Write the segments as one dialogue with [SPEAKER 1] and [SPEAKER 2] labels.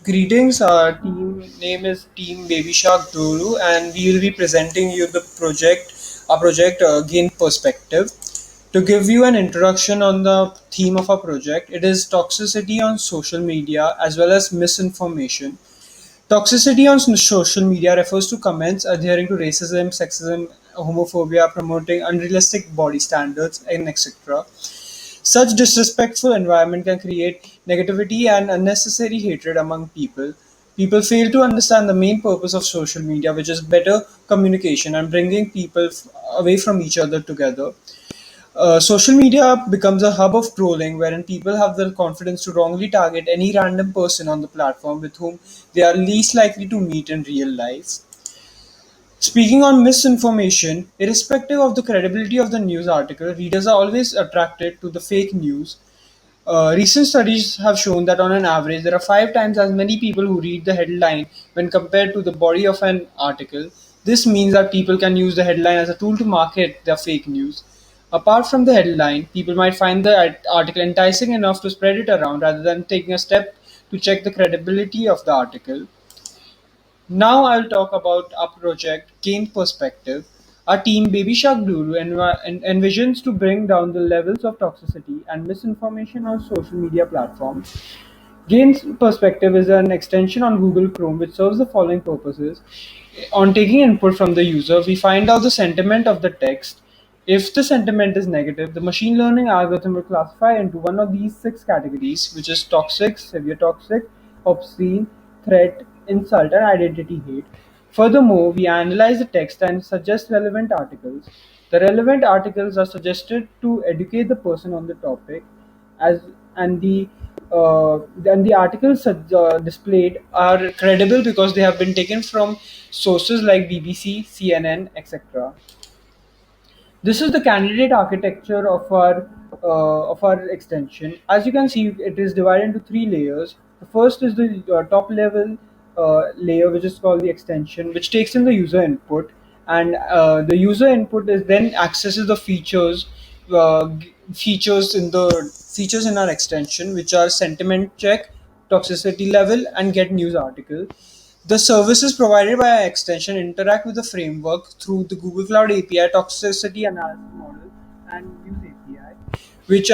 [SPEAKER 1] Greetings. Our team name is Team Baby Shark Duru, and we will be presenting you our project Gain Perspective. To give you an introduction on the theme of our project, it is toxicity on social media as well as misinformation. Toxicity on social media refers to comments adhering to racism, sexism, homophobia, promoting unrealistic body standards, and etc. Such disrespectful environment can create negativity and unnecessary hatred among people. People fail to understand the main purpose of social media, which is better communication and bringing people away from each other together. Social media becomes a hub of trolling wherein people have the confidence to wrongly target any random person on the platform with whom they are least likely to meet in real life. Speaking on misinformation, irrespective of the credibility of the news article, readers are always attracted to the fake news. Recent studies have shown that on an average, there are 5 times as many people who read the headline when compared to the body of an article. This means that people can use the headline as a tool to market their fake news. Apart from the headline, people might find the article enticing enough to spread it around rather than taking a step to check the credibility of the article. Now I'll talk about our project Gain Perspective. Our team Baby Shark Guru envisions to bring down the levels of toxicity and misinformation on social media platforms. Gain's Perspective is an extension on Google Chrome which serves the following purposes. On taking input from the user, we find out the sentiment of the text. If the sentiment is negative, the machine learning algorithm will classify into one of these 6 categories, which is toxic, severe toxic, obscene, threat, insult, and identity hate. Furthermore, we analyze the text and suggest relevant articles. The relevant articles are suggested to educate the person on the topic, as and the articles displayed are credible because they have been taken from sources like BBC, CNN, etc. This is the candidate architecture of our extension. As you can see, it is divided into 3 layers. The first is the top level layer, which is called the extension, which takes in the user input, and the user input is then accesses the features in our extension, which are sentiment check, toxicity level, and get news article. The services provided by our extension interact with the framework through the Google Cloud API toxicity analysis model and News API, which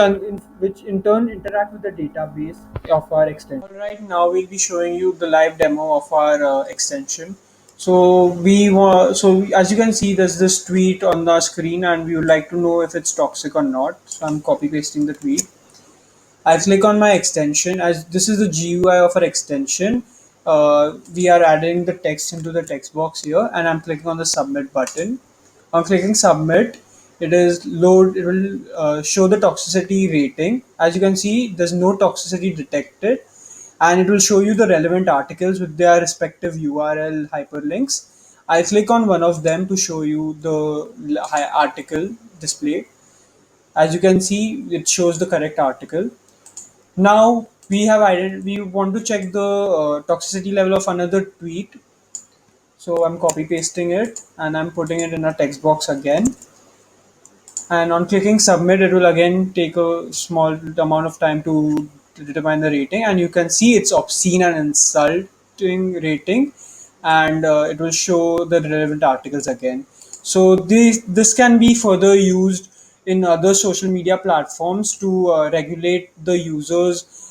[SPEAKER 1] in turn interact with the database of our extension. Alright, now we'll be showing you the live demo of our extension. So as you can see, there's this tweet on the screen, and we would like to know if it's toxic or not. So I'm copy pasting the tweet. I click on my extension as this is the GUI of our extension. We are adding the text into the text box here, and I'm clicking on the submit button. On clicking submit, it will show the toxicity rating. As you can see, there's no toxicity detected, and it will show you the relevant articles with their respective URL hyperlinks. I click on one of them to show you the article displayed. As you can see, it shows the correct article. Now we want to check the toxicity level of another tweet. So I'm copy pasting it and I'm putting it in a text box again. And on clicking submit, it will again take a small amount of time to determine the rating. And you can see it's obscene and insulting rating, and it will show the relevant articles again. So this can be further used in other social media platforms to regulate the users'